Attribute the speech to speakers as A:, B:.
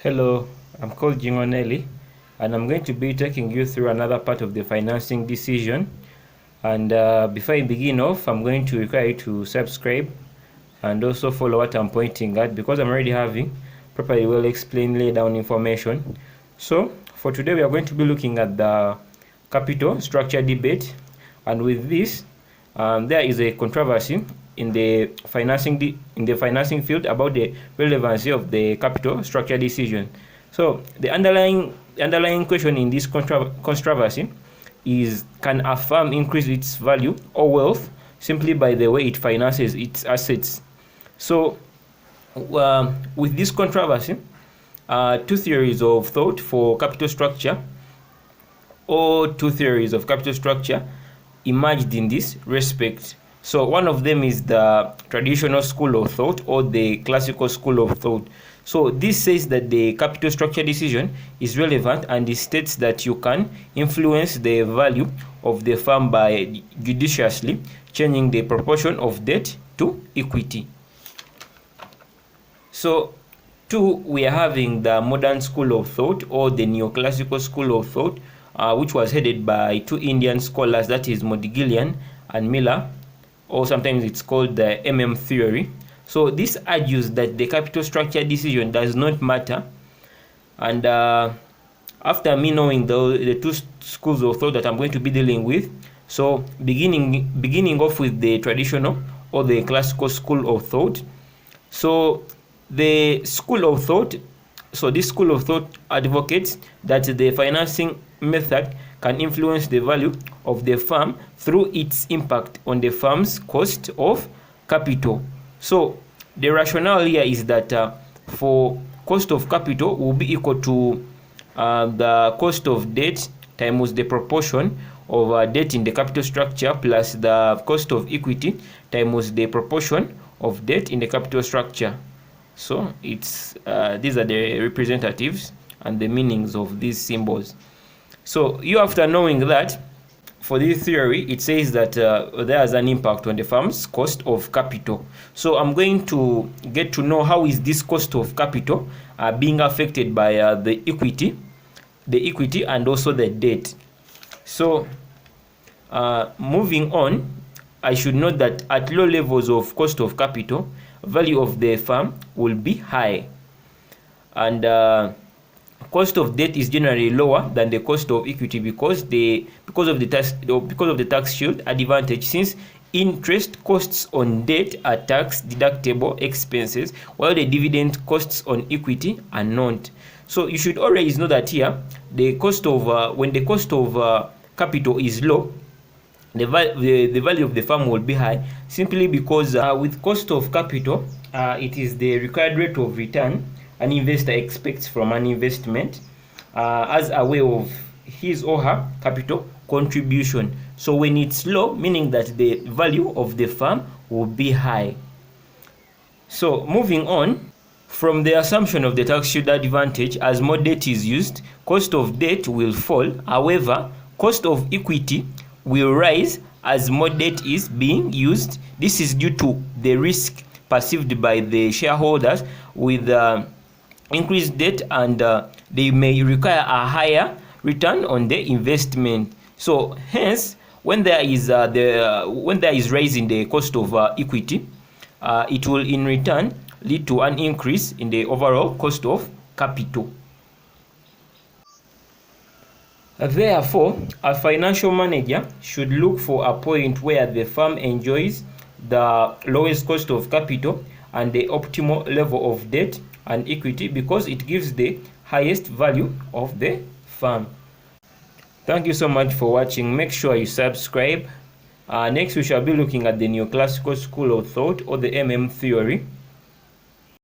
A: Hello, I'm called Jingonelli, and I'm going to be taking you through another part of the financing decision. And before I begin off, I'm going to require you to subscribe and also follow what I'm pointing at, because I'm already having properly well explained, laid down information. So for today, we are going to be looking at the capital structure debate, and with this, there is a controversy in the financing field about the relevancy of the capital structure decision. So the underlying question in this controversy is, can a firm increase its value or wealth simply by the way it finances its assets? So with this controversy, two theories of thought for capital structure, or two theories of capital structure, emerged in this respect. So one of them is the traditional school of thought, or the classical school of thought. So this says that the capital structure decision is relevant, and it states that you can influence the value of the firm by judiciously changing the proportion of debt to equity. So two, we are having the modern school of thought, or the neoclassical school of thought, which was headed by two Indian scholars, that is Modiglian and Miller, or sometimes it's called the theory. So this argues that the capital structure decision does not matter. And after me knowing the two schools of thought that I'm going to be dealing with, so beginning off with the traditional or the classical school of thought. So the school of thought, so this school of thought advocates that the financing method can influence the value of the firm through its impact on the firm's cost of capital. So the rationale here is that for cost of capital will be equal to the cost of debt times the proportion of debt in the capital structure plus the cost of equity times the proportion of debt in the capital structure. So it's these are the representatives and the meanings of these symbols. So you, after knowing that, for this theory, it says that there is an impact on the firm's cost of capital. So I'm going to get to know how is this cost of capital being affected by the equity and also the debt. So moving on, I should note that at low levels of cost of capital, value of the firm will be high, and cost of debt is generally lower than the cost of equity because of the tax shield advantage, since interest costs on debt are tax deductible expenses, while the dividend costs on equity are not. So you should always know that here the cost of when the cost of capital is low, the value of the firm will be high, simply because with cost of capital, it is the required rate of return an investor expects from an investment as a way of his or her capital contribution. So when it's low, meaning that the value of the firm will be high. So moving on, from the assumption of the tax shield advantage, as more debt is used, cost of debt will fall. However, cost of equity will rise as more debt is being used. This is due to the risk perceived by the shareholders with increased debt, and they may require a higher return on the investment. So hence, when there is rise in the cost of equity, it will in return lead to an increase in the overall cost of capital. Therefore, a financial manager should look for a point where the firm enjoys the lowest cost of capital and the optimal level of debt and equity, because it gives the highest value of the firm. Thank you so much for watching. Make sure you subscribe. Next we shall be looking at the neoclassical school of thought, or the theory.